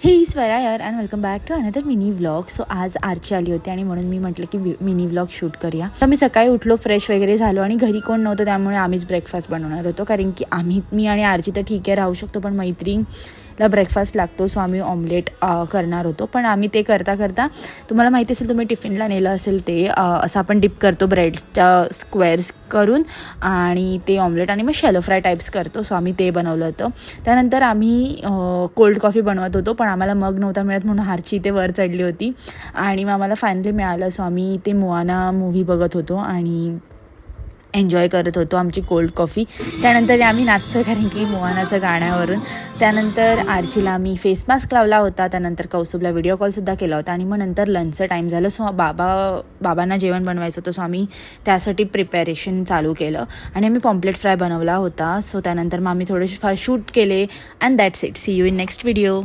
हे स्वरा यार and welcome back to another mini vlog. So आज आरची आली होती आणि म्हणून मी म्हटलं की मिनी व्लॉग शूट करूया. तर मी सकाळी उठलो, फ्रेश वगैरे झालो आणि घरी कोण नव्हतं त्यामुळे आम्हीच ब्रेकफास्ट बनवणार होतो. कारण की मी आणि आरची तर ठीक आहे राहू शकतो, पण मैत्रीणला ब्रेकफास्ट लागतो. सो आम्ही ऑमलेट करणार होतो. पण आम्ही ते करता करता, तुम्हाला माहिती असेल, तुम्ही टिफिनला नेलं असेल ते असं आपण डिप करतो ब्रेडच्या स्क्वेअर्स करून आणि ते ऑमलेट आणि मग शॅलो फ्राय टाईप्स करतो. सो आम्ही ते बनवलं होतं. त्यानंतर आम्ही कोल्ड कॉफी बनवत होतो, पण आम्हाला मग नव्हता मिळत म्हणून हारची इथे वर चढली होती आणि मग आम्हाला फायनली मिळालं. सो आम्ही ते मोआना मूव्ही बघत होतो आणि एन्जॉय करत होतो आमची कोल्ड कॉफी. त्यानंतर आम्ही नाचतो कारण की मोआनाचं गाण्यावरून. त्यानंतर आरचीला आम्ही फेस मास्क लावला होता. त्यानंतर कौस्तुभला व्हिडिओ कॉलसुद्धा केला होता आणि मग नंतर लंचचं टाईम झालं. सो बाबांना जेवण बनवायचं होतं. सो आम्ही त्यासाठी प्रिपॅरेशन चालू केलं आणि आम्ही पॉम्पलेट फ्राय बनवला होता. सो त्यानंतर मग आम्ही थोडेसे फार शूट केले and that's it. See you in next video.